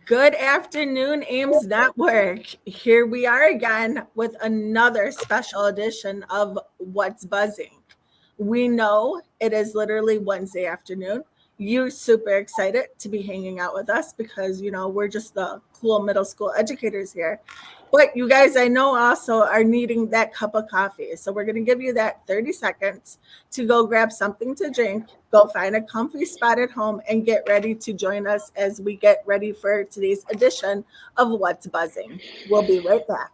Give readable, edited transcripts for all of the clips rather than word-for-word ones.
Good afternoon, Ames Network. Here we are again with another special edition of What's Buzzing. We know it is literally Wednesday afternoon. You're super excited to be hanging out with us because, we're just the cool middle school educators here. But you guys, I know also are needing that cup of coffee. So we're going to give you that 30 seconds to go grab something to drink, go find a comfy spot at home, and get ready to join us as we get ready for today's edition of What's Buzzing. We'll be right back.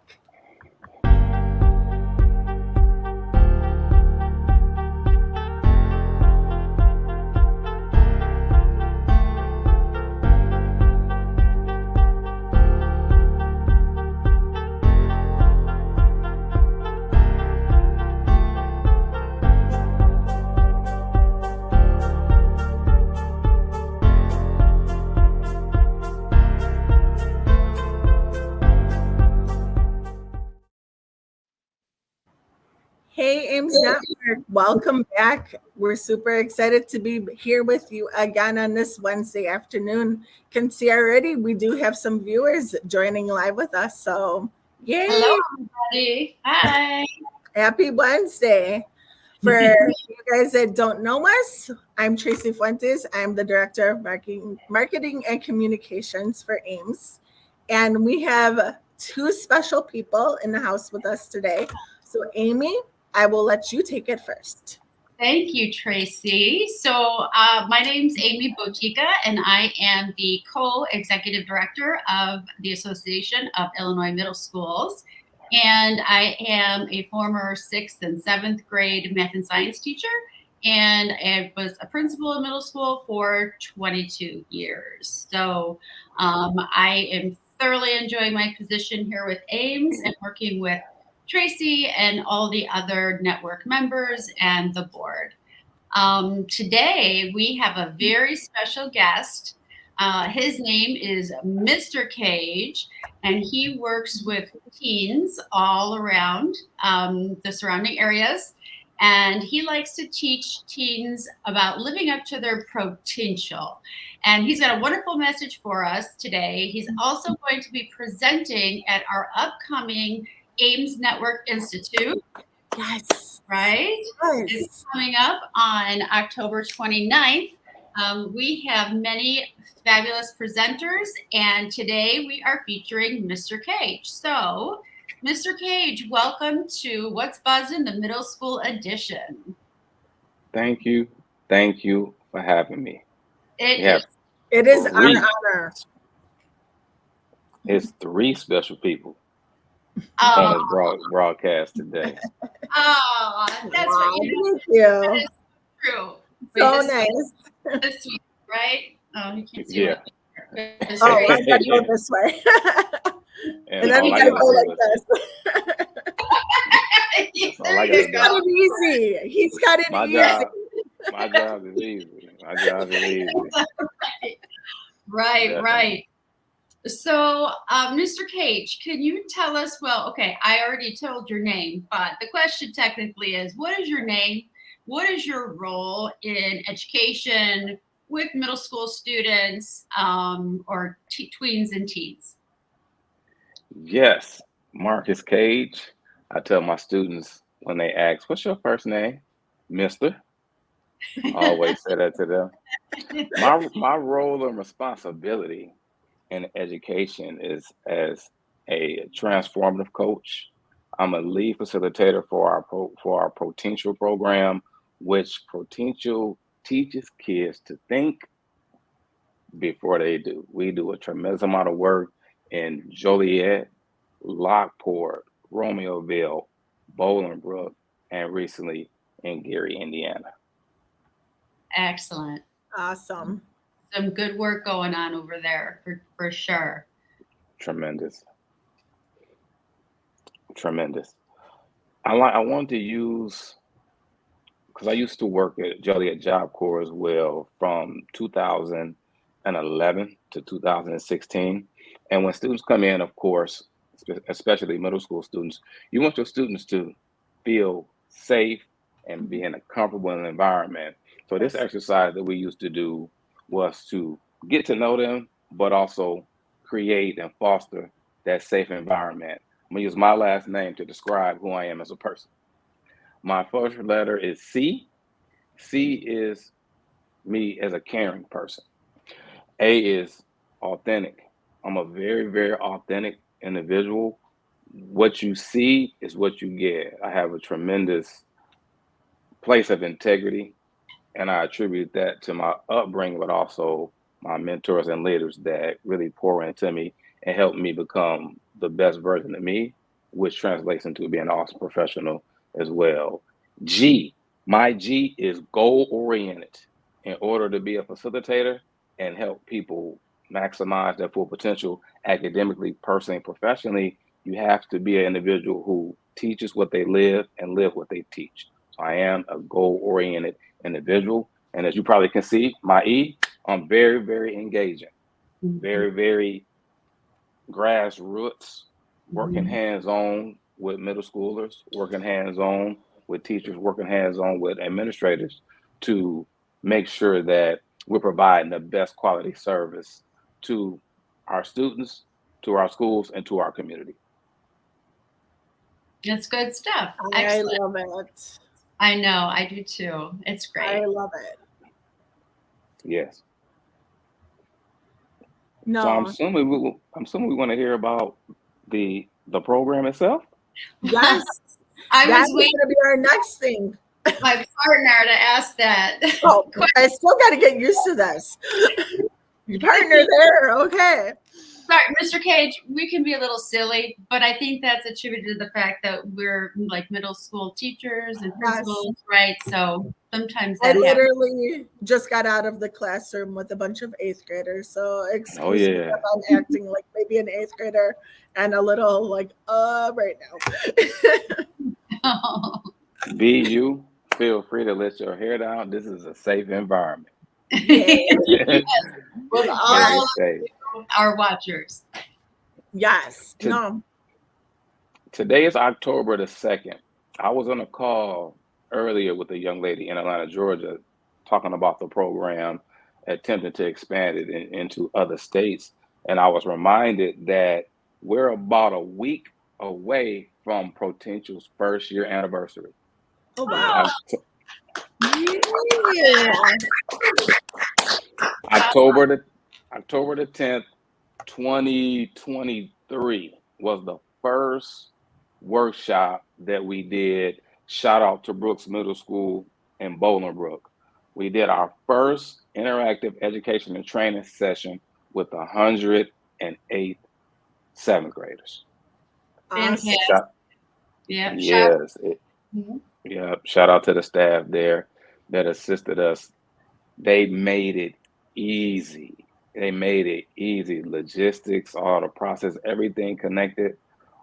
Hey, Ames Network, welcome back. We're super excited to be here with you again on this Wednesday afternoon. Can see already we do have some viewers joining live with us. So, Hello, yay! everybody. Hi. Happy Wednesday. For you guys that don't know us, I'm Tracy Fuentes. I'm the Director of Marketing and Communications for Ames. And we have two special people in the house with us today. So, Amy, I will let you take it first. Thank you, Tracy. So, my name's Amy Botica, and I am the co-executive director of the Association of Illinois Middle Schools. And I am a former 6th and 7th grade math and science teacher. And I was a principal in middle school for 22 years. So, I am thoroughly enjoying my position here with Ames and working with Tracy and all the other network members and the board. Today, we have a very special guest. His name is Mr. Cage, and he works with teens all around the surrounding areas. And he likes to teach teens about living up to their potential. And he's got a wonderful message for us today. He's also going to be presenting at our upcoming Ames Network Institute. Yes. Right? Yes. It's coming up on October 29th. We have many fabulous presenters, and today we are featuring Mr. Cage. So, Mr. Cage, welcome to What's Buzzin', the middle school edition. Thank you. Thank you for having me. It We have is. It is our three, honor. it's three special people on Oh, this broadcast today. that's Wow, what you know. thank you. That is true. Wait, So this nice. this week, right? Oh, you can't see Yeah. what Oh, I I'm gotta go this way. And And then we all I gotta gotta go do like is this. that's all I He's gotta got do. it easy. He's got it My easy. job is easy. My job is easy. Right, Definitely. right. So, Mr. Cage, can you tell us? Well, okay, I already told your name, but the question technically is, what is your name? What is your role in education with middle school students or tweens and teens? Yes, Marcus Cage. I tell my students when they ask, "What's your first name?" Mister. I always say that to them. My role and responsibility in education is as a transformative coach. I'm a lead facilitator for our potential program, which potential teaches kids to think before they do. We do a tremendous amount of work in Joliet, Lockport, Romeoville, Bolingbrook, and recently in Gary, Indiana. Excellent. Awesome. Some good work going on over there for sure. Tremendous, tremendous. I want to use because I used to work at Joliet Job Corps as well from 2011 to 2016. And when students come in, of course, especially middle school students, you want your students to feel safe and be in a comfortable environment. So this Yes. exercise that we used to do was to get to know them, but also create and foster that safe environment. I'm gonna use my last name to describe who I am as a person. My first letter is C. C is me as a caring person. A is authentic. I'm a very, very authentic individual. What you see is what you get. I have a tremendous place of integrity, and I attribute that to my upbringing, but also my mentors and leaders that really pour into me and help me become the best version of me, which translates into being an awesome professional as well. G, my G is goal oriented. In order to be a facilitator and help people maximize their full potential academically, personally, and professionally, you have to be an individual who teaches what they live and live what they teach. So I am a goal oriented individual. And as you probably can see, my E, I'm very, very engaging, very, very grassroots, working hands on with middle schoolers, working hands on with teachers, working hands on with administrators to make sure that we're providing the best quality service to our students, to our schools, and to our community. It's good stuff. I Excellent. love it. I know, I do too. It's I great. love it. Yes. No. So I'm assuming we want to hear about the program itself. Yes. I That's was waiting going to be our next thing. for my partner to ask that. Oh, I still got to get used to this. Your partner there, okay. Sorry, Mr. Cage, we can be a little silly, but I think that's attributed to the fact that we're like middle school teachers and principals, right? So sometimes I that happens. literally just got out of the classroom with a bunch of 8th graders. So excuse me if I'm acting like maybe an 8th grader and a little like, right now. Be you. Feel free to let your hair down. This is a safe environment. Yes. With all our watchers. Yes. No. Today is October the 2nd. I was on a call earlier with a young lady in Atlanta, Georgia, talking about the program, attempting to expand it into other states. And I was reminded that we're about a week away from Potential's first year anniversary. Oh, wow. Yeah. October the 10th, 2023 was the first workshop that we did. Shout out to Brooks Middle School in Bolingbrook. We did our first interactive education and training session with 108 7th graders. Fantastic. Yeah. Yes. Yeah. Shout out to the staff there that assisted us. They made it easy. Logistics, all the process, everything connected.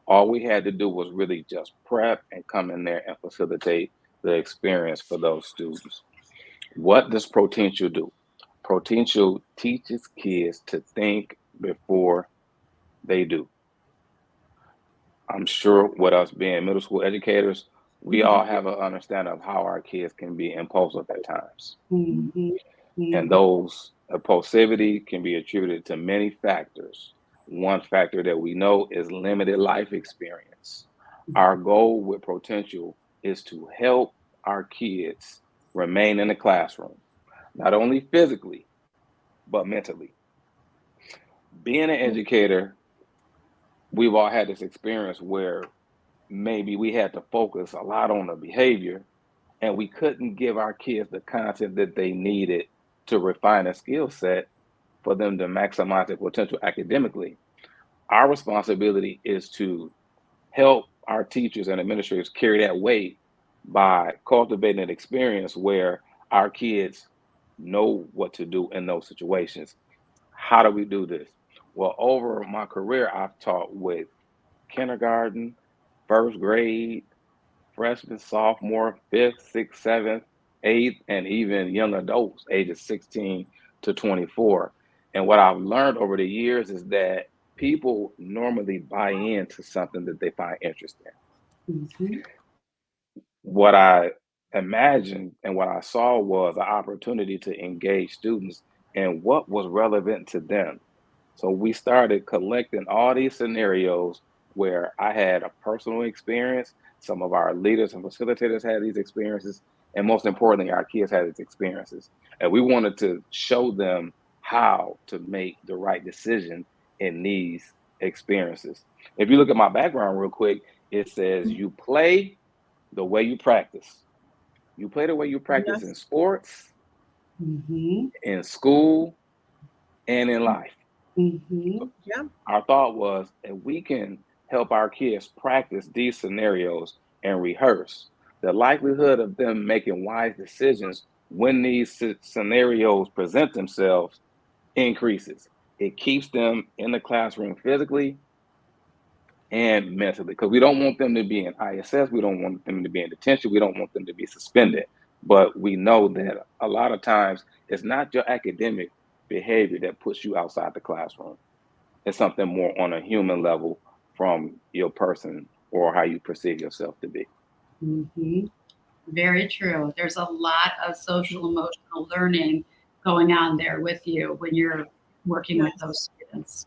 All we had to do was really just prep and come in there and facilitate the experience for those students. What does Potential do? Potential teaches kids to think before they do. I'm sure with us being middle school educators, we all have an understanding of how our kids can be impulsive at times. And those impulsivity can be attributed to many factors. One factor that we know is limited life experience. Our goal with Potential is to help our kids remain in the classroom, not only physically, but mentally. Being an educator, we've all had this experience where maybe we had to focus a lot on the behavior and we couldn't give our kids the content that they needed to refine a skill set for them to maximize their potential academically. Our responsibility is to help our teachers and administrators carry that weight by cultivating an experience where our kids know what to do in those situations. How do we do this? Well, over my career, I've taught with kindergarten, first grade, freshman, sophomore, fifth, sixth, seventh, eighth, and even young adults ages 16 to 24. And what I've learned over the years is that people normally buy into something that they find interesting. What I imagined and what I saw was an opportunity to engage students in what was relevant to them. So we started collecting all these scenarios where I had a personal experience, some of our leaders and facilitators had these experiences, and most importantly, our kids had these experiences. And we wanted to show them how to make the right decision in these experiences. If you look at my background real quick, it says you play the way you practice. You play the way you practice in Yes. sports, Mhm. in school, and in life. Mhm. Yeah. Our thought was if we can help our kids practice these scenarios and rehearse, the likelihood of them making wise decisions when these scenarios present themselves increases. It keeps them in the classroom physically and mentally because we don't want them to be in ISS. We don't want them to be in detention. We don't want them to be suspended. But we know that a lot of times it's not your academic behavior that puts you outside the classroom. It's something more on a human level from your person or how you perceive yourself to be. Mhm. Very true. There's a lot of social emotional learning going on there with you when you're working with Yes. those students.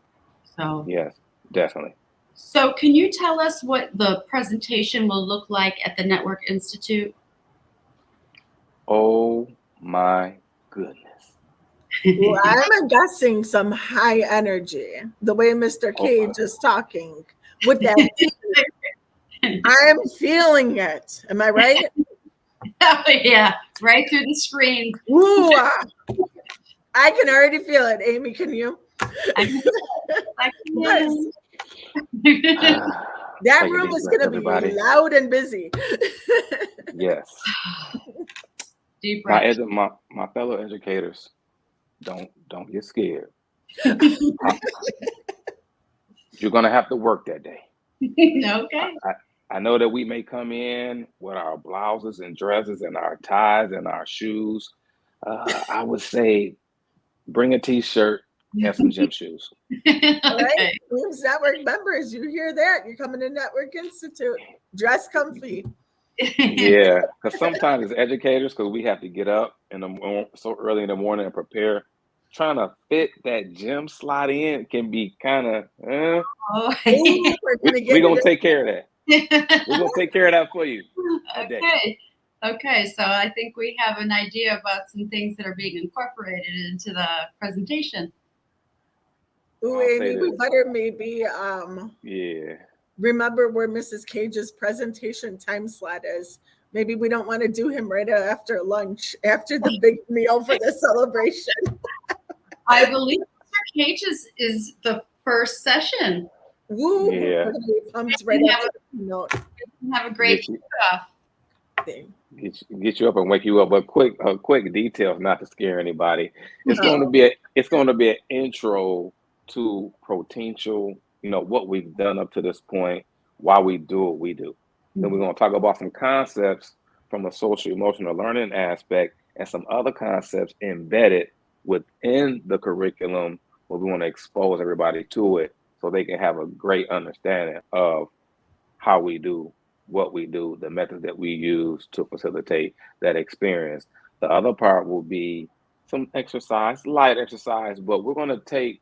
So, Yes, definitely. so can you tell us what the presentation will look like at the Network Institute? Oh my goodness. Well, I'm guessing some high energy. The way Mr. Oh, Cage is talking with that tea, I'm feeling it. Am I right? Oh, yeah, right through the screen. Ooh, I can already feel it. Amy, can you? I can, I Yes. can. That take a room deep is breath, going to be everybody. loud and busy. Yes. Deep My breath. my fellow educators, don't get scared. I, you're gonna have to work that day. I, Okay. I I know that we may come in with our blouses and dresses and our ties and our shoes. I would say bring a t-shirt and some gym shoes. All right. Okay. Rooms Network members, you hear that? You're coming to Network Institute. Dress comfy. Yeah, because sometimes as educators, because we have to get up in the so early in the morning and prepare, trying to fit that gym slot in can be kind of. Oh. Ooh, we're going to We're get gonna it. take care of that. We're gonna take care of that for you that day. Okay. Okay. So I think we have an idea about some things that are being incorporated into the presentation. Ooh, I'll say Amy, we this. better maybe Yeah. remember where Mrs. Cage's presentation time slot is. Maybe we don't want to do him right after lunch, after the big meal for the celebration. I believe Mr. Cage's is the first session. Woo, we're Yeah. going to be pumped right And after the keynote have a great Get you kickoff. thing. get you up and wake you up. But quick details, not to scare anybody. It's Oh, going to be it's going to be an intro to potential. What we've done up to this point, why we do what we do. Then we're going to talk about some concepts from a social emotional learning aspect and some other concepts embedded within the curriculum where we want to expose everybody to it so they can have a great understanding of how we do what we do, the methods that we use to facilitate that experience. The other part will be some exercise, light exercise, but we're going to take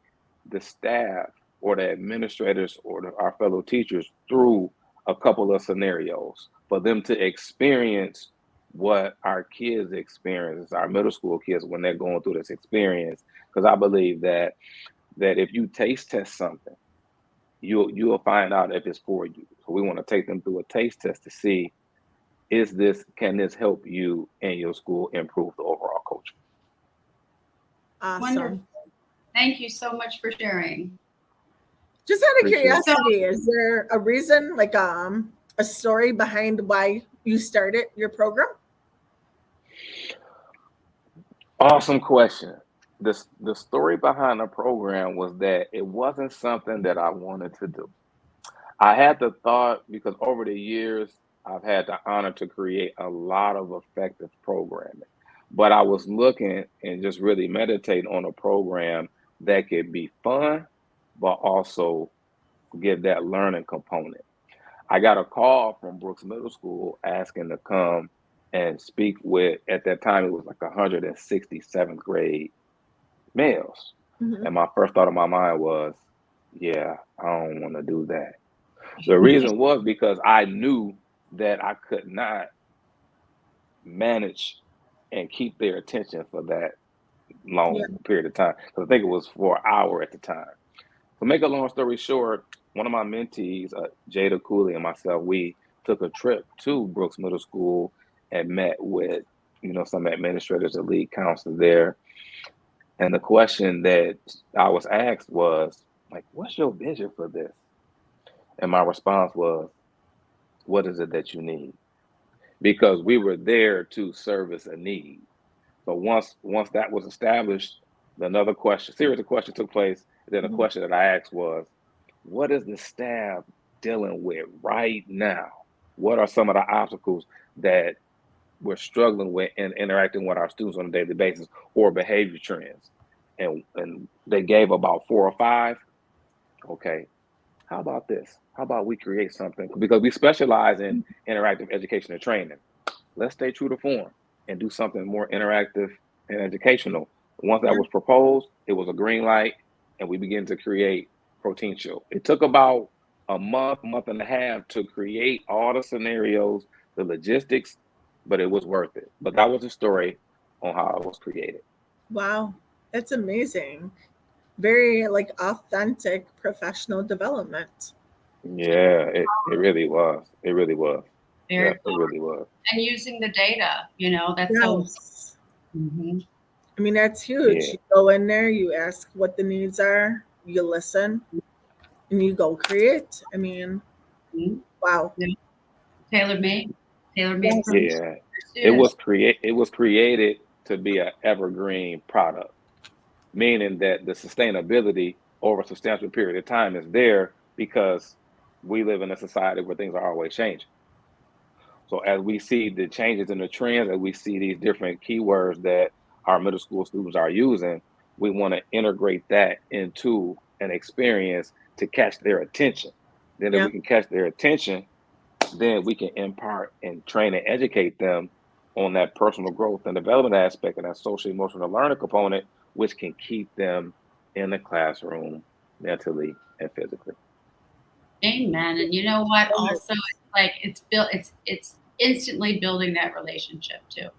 the staff or the administrators or our fellow teachers through a couple of scenarios for them to experience what our kids experience, our middle school kids when they're going through this experience. Because I believe that if you taste test something, you'll find out if it's for you. So we want to take them through a taste test to see can this help you and your school improve the overall culture. Wonderful. awesome. Thank you so much for sharing. Just out of Appreciate it. So, curiosity, is there a reason, like a story behind why you started your program? Awesome question. The story behind the program was that it wasn't something that I wanted to do. I had the thought because over the years I've had the honor to create a lot of effective programming. But I was looking and just really meditating on a program that could be fun, but also give that learning component. I got a call from Brooks Middle School asking to come and speak with, at that time, it was like 167th grade males. Mhm. And my first thought in my mind was, yeah, I don't want to do that. The reason was because I knew that I could not manage and keep their attention for that Yeah. long period of time. Because I think it was for an hour at the time. To make a long story short, one of my mentees, Jada Cooley and myself, we took a trip to Brooks Middle School and met with, some administrators and lead counselors there. And the question that I was asked was, like, what's your vision for this? And my response was, what is it that you need? Because we were there to service a need. So once that was established, another series of questions took place. Then a Mhm. question that I asked was, what is the staff dealing with right now? What are some of the obstacles that we're struggling with in interacting with our students on a daily basis, or behavior trends? And they gave about 4 or 5. Okay, how about this? How about we create something? Because we specialize in interactive education and training. Let's stay true to form and do something more interactive and educational. Once that Yeah. was proposed, it was a green light, and we began to create Protein Show. It took about a month and a half to create all the scenarios, the logistics, but it was worth it. But that was the story on how it was created. Wow. That's amazing. Very like authentic professional development. Yeah, it really was. It really was. Yeah, Very it cool. really was. And using the data, that's so. Yes. Mhm. I mean, that's huge. Yeah, You go in there, you ask what the needs are, you listen, and you go create. I mean, Mhm. wow. Yeah. Tailor made for Yes. yeah. students. It was created to be an evergreen product, meaning that the sustainability over a substantial period of time is there because we live in a society where things are always changing. So as we see the changes in the trends, as we see these different keywords that our middle school students are using, we want to integrate that into an experience to catch their attention. Then if Yeah. we can catch their attention, then we can impart and train and educate them on that personal growth and development aspect and that social emotional learning component, which can keep them in the classroom mentally and physically. Amen. And you know what? Also, Yes. it's like it's built. It's instantly building that relationship too.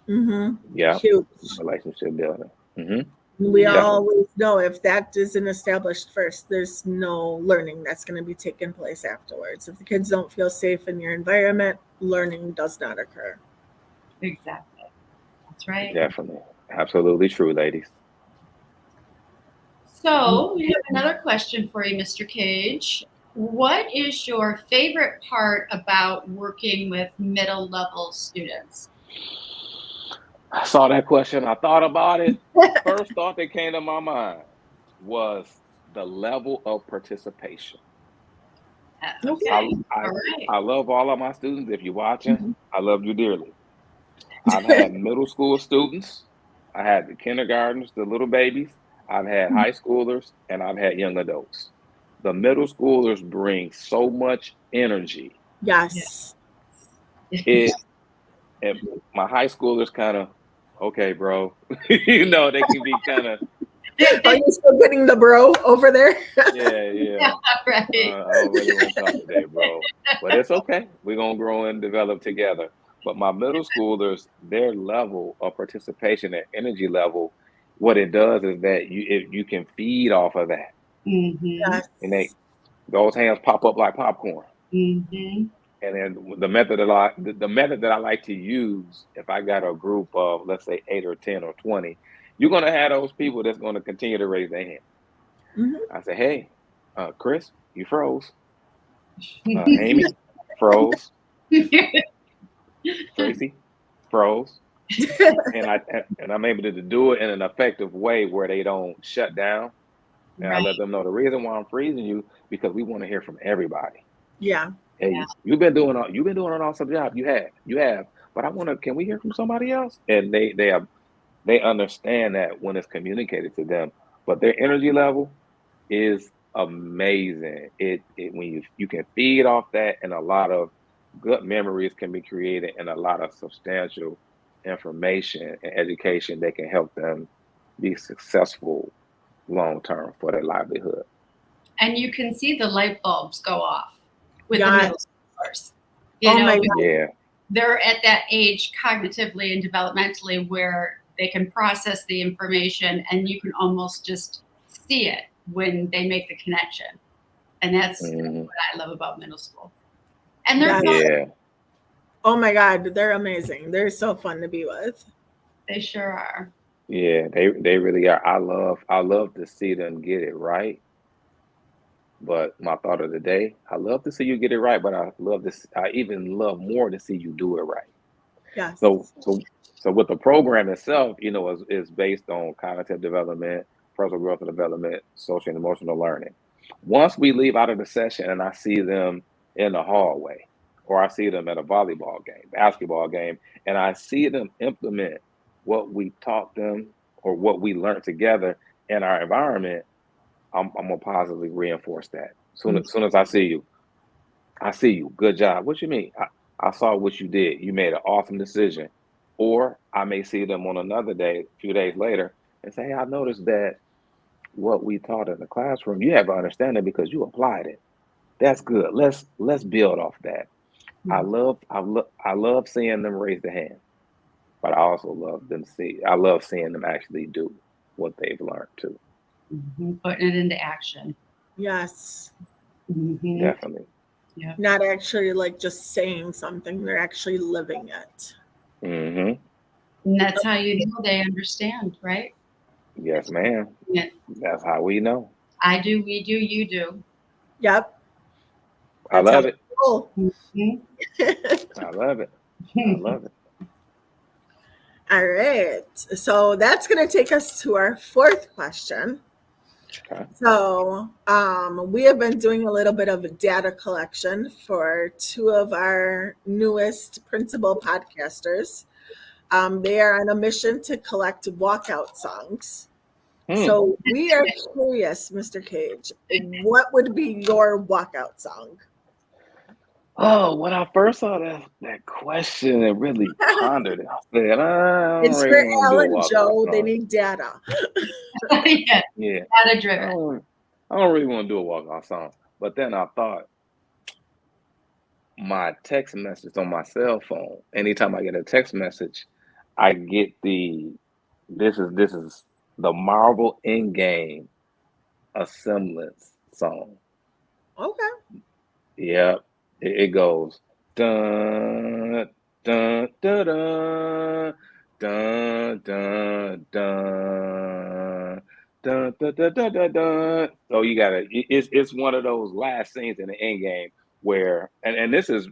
Mm-hmm. Yeah, Huge. relationship building. Hmm. We Yeah. Definitely. always know if that isn't established first, there's no learning that's going to be taking place afterwards. If the kids don't feel safe in your environment, learning does not occur. Exactly. That's right. Definitely. Absolutely true, ladies. So we have another question for you, Mr. Cage. What is your favorite part about working with middle level students? I saw that question. I thought about it. First thought that came to my mind was the level of participation. Okay. I Okay. I All right. I love all of my students. If you're watching, Mhm. I love you dearly. I've had middle school students. I had the kindergartners, the little babies. I've had high schoolers, and I've had young adults. The middle schoolers bring so much energy. Yeah. Yes. It and my high schoolers kind of okay, bro. They can be kind of Are you still getting the bro over there? yeah, yeah. Yeah, right. I don't really want to talk today, bro. But it's okay. We're gonna grow and develop together. But my middle schoolers, their level of participation and energy level, what it does is that you can feed off of that, Mm-hmm. and Yes. those hands pop up like popcorn. Mm-hmm. And then the method that I like to use, if I got a group of let's say 8 or 10 or 20, you're gonna have those people that's gonna continue to raise their hand. Hmm. I say, hey, Chris, you froze. Amy, froze. Tracy, froze. And I'm able to do it in an effective way where they don't shut down. And I Right. let them know the reason why I'm freezing you because we want to hear from everybody. Yeah. Yeah. Hey, you've been doing an awesome job. You have. But I want to. Can we hear from somebody else? And they understand that when it's communicated to them. But their energy level is amazing. It when you can feed off that, and a lot of good memories can be created, and a lot of substantial information and education that can help them be successful long term for their livelihood. And you can see the light bulbs go off with the Yes. middle schoolers. Oh my God. Yeah. They're at that age cognitively and developmentally where they can process the information, and you can almost just see it when they make the connection. And that's what I love about middle school. And they're fun. Yeah. Oh my God, they're amazing. They're so fun to be with. They sure are. Yeah, they really are. I love to see them get it right. But my thought of the day, I love to see you get it right, but I even love more to see you do it right. Yes. So with the program itself, is based on cognitive development, personal growth and development, social and emotional learning. Once we leave out of the session and I see them in the hallway, or I see them at a volleyball game, basketball game, and I see them implement what we taught them or what we learned together in our environment, I'm gonna positively reinforce that. Soon as I see you. Good job. What you mean? I saw what you did. You made an awesome decision. Or I may see them on another day, a few days later, and say, hey, I noticed that what we taught in the classroom, you have an understanding because you applied it. That's good. Let's build off that. I love seeing them raise the hand, but I also I love seeing them actually do what they've learned too. Putting it into action. Yes. Definitely. Yeah. Not actually like just saying something, they're actually living it. And that's how you know they understand, right? Yes, ma'am. Yeah. That's how we know. I do, we do, you do. Yep. I love it. Cool. I love it. I love it. All right. So that's going to take us to our fourth question. Okay. So we have been doing a little bit of data collection for two of our newest principal podcasters. They are on a mission to collect walkout songs. So we are curious, Mr. Cage, what would be your walkout song? Oh, when I first saw that question and really pondered it, I said, I don't It's really for want to do a Al and walkout Joe. They song. need data. Yeah. Data driven. I don't really want to do a walkout song. But then I thought, my text message on my cell phone, anytime I get a text message, I get this is the Marvel Endgame Assemblance song. Okay. Yep. It goes dun dun dun dun dun dun dun dun dun dun dun dun dun. So you gotta it's one of those last scenes in the end game where and this is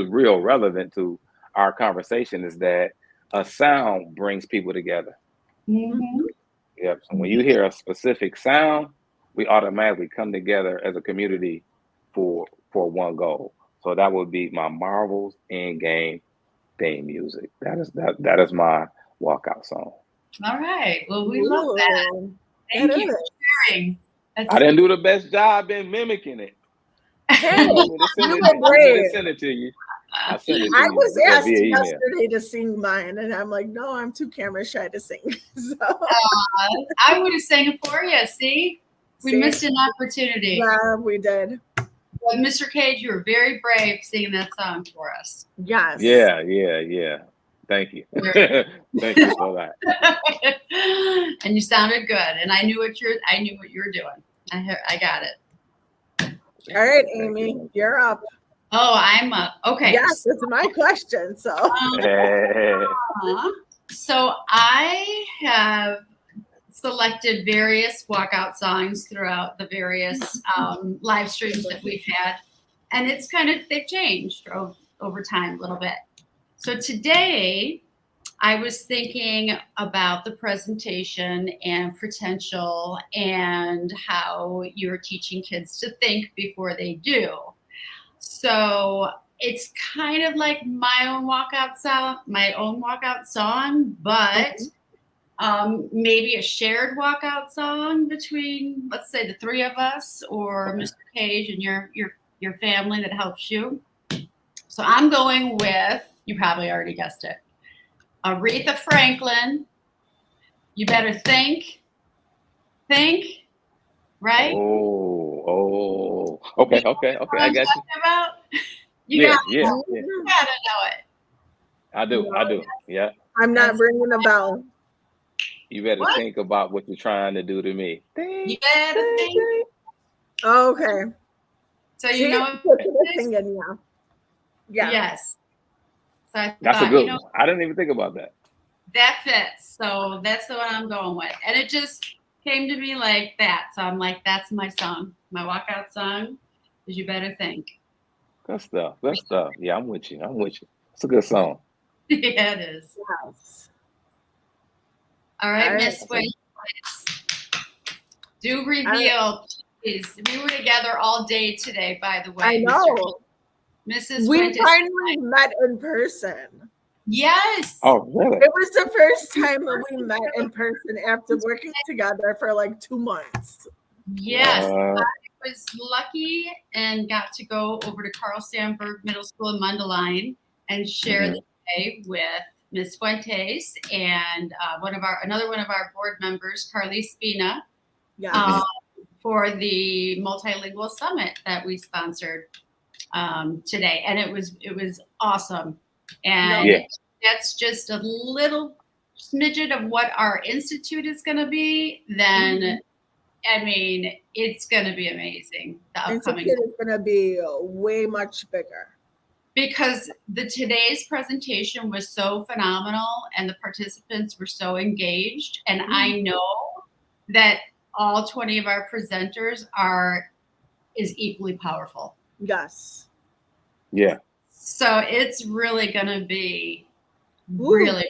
real relevant to our conversation, is that a sound brings people together. Yep. So when you hear a specific sound, we automatically come together as a community for one goal. So that would be my Marvel's Endgame theme music. That is my walkout song. All right. Well, we love that. Thank you for sharing. I didn't do the best job in mimicking it. Hey, you want me to send it to you? I'll send it to you. I was asked via email. yesterday to sing mine, and I'm like, no, I'm too camera shy to sing. So I would have sang it for you. See, we missed an opportunity. Yeah, we did. But Mr. Cage, you were very brave singing that song for us. Yes. Yeah. Thank you. Thank you for that. And you sounded good, and I knew what you were doing. I got it. All right, Amy, you're up. Oh, I'm up. Okay. Yes, it's my question. So, so I have selected various walkout songs throughout the various live streams that we've had, and it's they've changed over time a little bit. So today I was thinking about the presentation and potential and how you're teaching kids to think before they do. So it's kind of like my own walkout song, but maybe a shared walkout song between, let's say, the three of us, or Mr. Cage and your family that helps you. So I'm going with, you probably already guessed it, Aretha Franklin, You Better Think, think, right? Okay. You know Okay. what I I'm got you. talking about? You Yeah. gotta Yeah. know. Yeah. You gotta know it. I do. I No, do. Yeah. I'm not That's ringing a bell. You better what think about what you're trying to do to me. you Think, gotta think, think. think. Okay. So See, you know put what the it is? thing in now. Yeah. Yes. So I That's a thought, you good know, one. I didn't even think about that. that fits. So that's the one I'm going with. And it just came to me like that. So I'm like, that's my song. My walkout song is You Better Think. Good stuff. Good stuff. Yeah, I'm with you. I'm with you. It's a good song. Yeah, it is. Yes. All All right, right. Miss Wade, do All right. reveal, please. We were together all day today, by the I way, know. Mrs. We Fuentes. finally met in person. Yes. Oh, really? It was the first time that we met in person after working together for like 2 months. Yes. What? I was lucky and got to go over to Carl Sandburg Middle School in Mundelein and share the day with Ms. Fuentes and another one of our board members, Carly Spina, Yes. for the multilingual summit that we sponsored today, and it was awesome. And Yeah. that's just a little smidget of what our institute is going to be. Then I mean, it's going to be amazing. The upcoming Institute is going to be way much bigger. because today's presentation was so phenomenal and the participants were so engaged, and I know that all 20 of our presenters is equally powerful. Yes. Yeah. So it's really going to be Ooh. really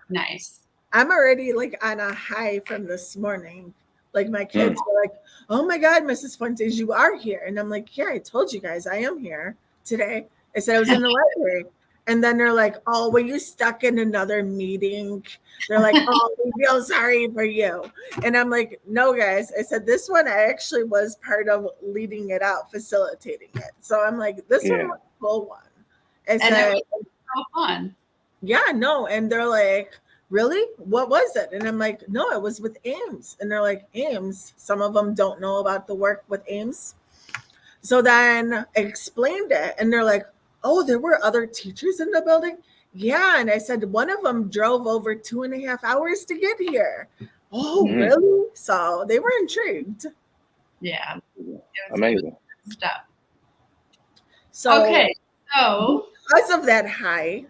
nice. I'm already like on a high from this morning. Like my kids were like, "Oh my God, Mrs. Fuentes, you are here." And I'm like, "Yeah, I told you guys I am here today." I said I was in the library. And then they're like, "Oh, were you stuck in another meeting?" They're like, "Oh, we feel sorry for you." And I'm like, "No, guys." I said, "This one, I actually was part of leading it out, facilitating it." So I'm like, "This one was a cool one." I said, it was so fun. Yeah, no. And they're like, "Really? What was it?" And I'm like, "No, it was with Ames." And they're like, "Ames?" Some of them don't know about the work with Ames. So then I explained it, and they're like, "Oh, there were other teachers in the building?" Yeah. And I said, one of them drove over 2.5 hours to get here. Oh, really? So they were intrigued. Yeah. Amazing. Stuff. So, okay. So, because of that high,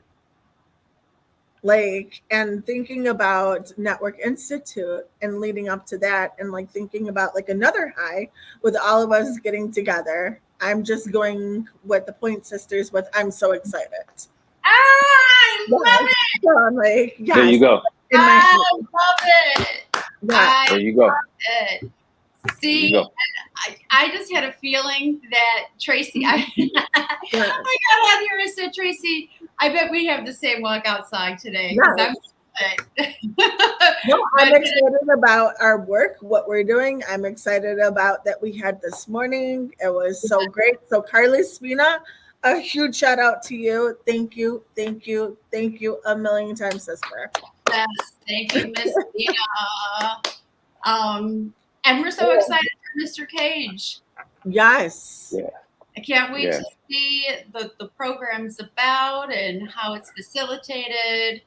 like, and thinking about Network Institute and leading up to that, and like thinking about like another high with all of us getting together, I'm just going with the Point Sisters with I'm so excited. I love it. So I'm like, yes, There you go. in my I head. love it. Yeah. There you go. Love it. See, There you go. I just had a feeling that Tracy, I Yeah. got out here and said, Tracy, I bet we have the same walkout song today. Yeah. No, I'm excited about our work, what we're doing. I'm excited about that we had this morning. It was so great. So Carly Spina, a huge shout out to you. Thank you, thank you, thank you a million times, sister. Yes, thank you, Miss Spina. And we're so excited for Mr. Cage. Yes. Yeah. I can't wait Yeah. to see the program's about and how it's facilitated.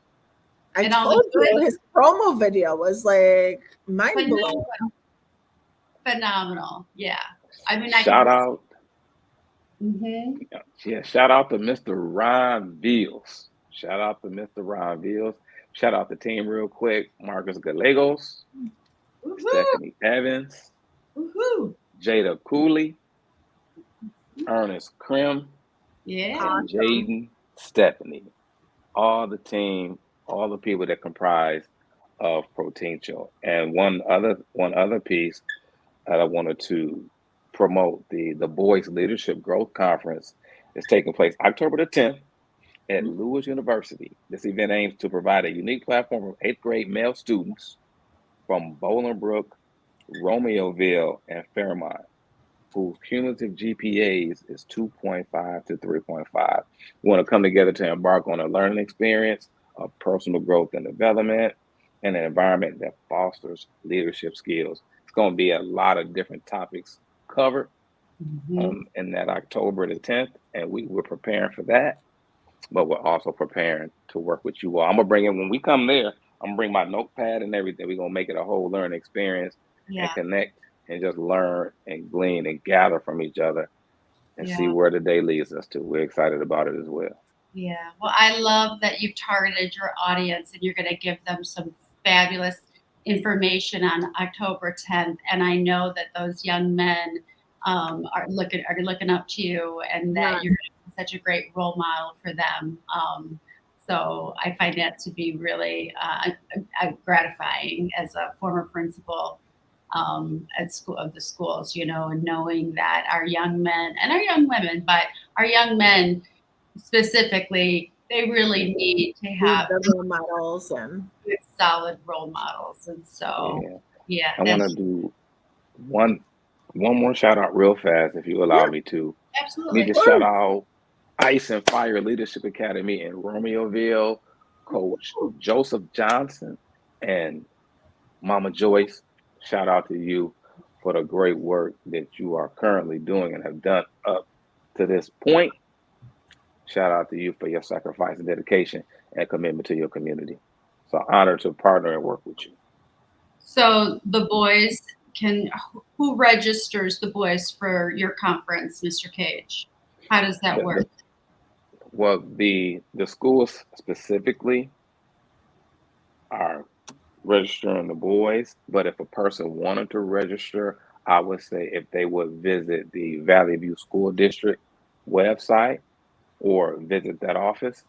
I and all told the you his promo video was like mind blowing. Phenomenal. Yeah. I mean, Shout out. Mm-hmm. Yeah, shout out to Mr. Ron Beals. Shout out to Mr. Ron Beals. Shout out the team real quick. Marcus Gallegos, Stephanie Evans, Jada Cooley, Ernest Krim, Yeah. and Jaden Stephanie. All the team, all the people that comprise of Potential. And one other piece that I wanted to promote, the Boys Leadership Growth Conference is taking place October the 10th at Lewis University. This event aims to provide a unique platform for 8th grade male students from Bolingbrook, Romeoville, and Fairmont, whose cumulative GPAs is 2.5 to 3.5. We want to come together to embark on a learning experience of personal growth and development and an environment that fosters leadership skills. It's going to be a lot of different topics covered Mhm. in that October the 10th, and we're preparing for that. But we're also preparing to work with you all. I'm gonna bring in when we come there. I'm gonna bring my notepad and everything. We're gonna make it a whole learning experience and Yeah, connect and just learn and glean and gather from each other and see yeah, where the day leads us to. We're excited about it as well. yeah. Well, I love that you've targeted your audience and you're going to give them some fabulous information on October 10th. And I know that those young men are looking up to you, and that Yeah. you're gonna be such a great role model for them. So I find that to be really gratifying as a former principal at school of the schools, and knowing that our young men and our young women, but our young men specifically, they really need to Need have the role models and good, solid role models. And so, Yeah. yeah, I want to that's do one one more shout out real fast, if you allow yeah, me to. Need absolutely to shout out Ice and Fire Leadership Academy in Romeoville, Coach Joseph Johnson and Mama Joyce. Shout out to you for the great work that you are currently doing and have done up to this point. Shout out to you for your sacrifice and dedication and commitment to your community. So honored to partner and work with you. so the boys can who registers the boys for your conference, Mr. Cage? How does that The, work? the, well, the schools specifically are registering the boys, but if a person wanted to register, I would say if they would visit the Valley View School District website or visit that office,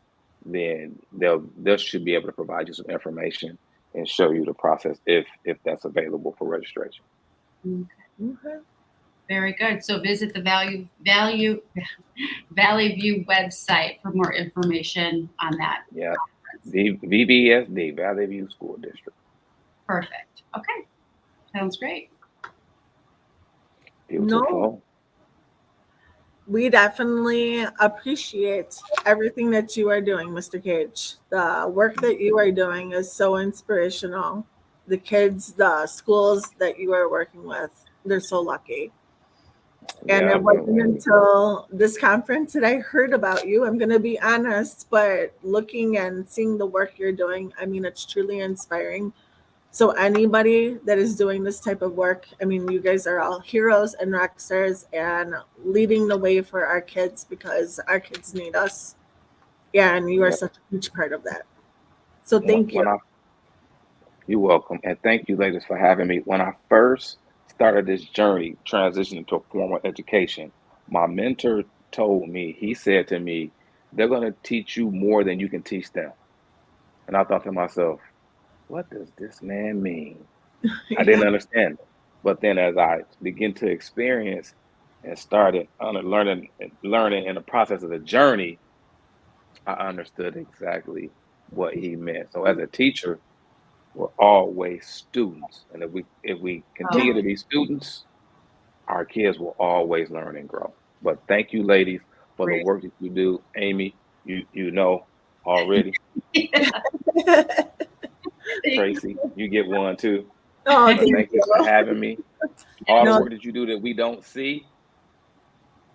then they should be able to provide you some information and show you the process if that's available for registration. Okay, okay. very good. So visit the Valley View website for more information on that Yeah, conference. VBSD, Valley View School District. Perfect. Okay, sounds great. No, Beautiful. we definitely appreciate everything that you are doing, Mr. Cage. The work that you are doing is so inspirational. The kids, the schools that you are working with, they're so lucky. And it Yep, wasn't until this conference that I heard about you. I'm going to be honest, but looking and seeing the work you're doing, I mean, it's truly inspiring. So, anybody that is doing this type of work, I mean, you guys are all heroes and rock stars and leading the way for our kids because our kids need us. And you are yep. such a huge part of that. So, When, thank you. when I You're welcome. And thank you, ladies, for having me. When I first started this journey, transitioning to formal education, my mentor told me, he said to me, they're going to teach you more than you can teach them. And I thought to myself, what does this man mean? I Yeah. didn't understand it. But then as I began to experience and started learning in the process of the journey, I understood exactly what he meant. So as a teacher, we're always students. And if we Oh, continue to be students, our kids will always learn and grow. But thank you, ladies, for the great. work that you do. Amy, you know already. Tracy, you get one too. Oh, But thank thank you for you. having me. All the No, work that you do that we don't see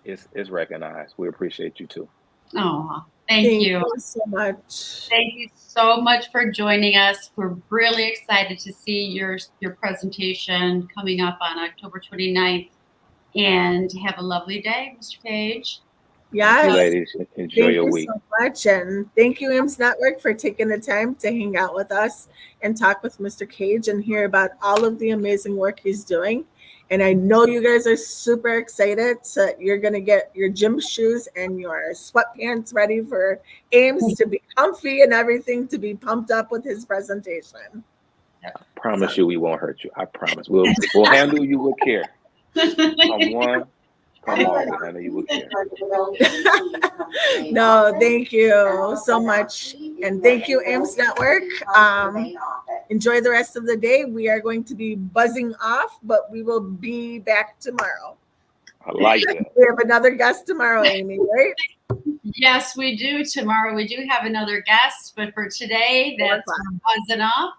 is recognized. We appreciate you too. Oh, thank thank you. you so much. Thank you so much for joining us. We're really excited to see your presentation coming up on October 29th. And have a lovely day, Mr. Page. Thank you, Yes. ladies. Enjoy Thank your you week. so much. And thank you, IMS Network, for taking the time to hang out with us and talk with Mr. Cage and hear about all of the amazing work he's doing. And I know you guys are super excited. So you're going to get your gym shoes and your sweatpants ready for Ames to be comfy and everything to be pumped up with his presentation. So, Promise you we won't hurt you. I promise. We'll handle you with care. Come one, come all. We'll handle you with care. no, thank you so much. And thank you, Ames Network. Enjoy the rest of the day. We are going to be buzzing off, but we will be back tomorrow. I like that. We have another guest tomorrow, Amy, right? Yes, we do. Tomorrow we do have another guest, but for today, that's Buzzin' Off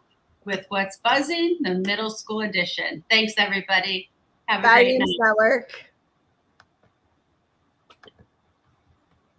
with What's Buzzing, the middle school edition. Thanks, everybody. Have a Bye, great Ames night. Network.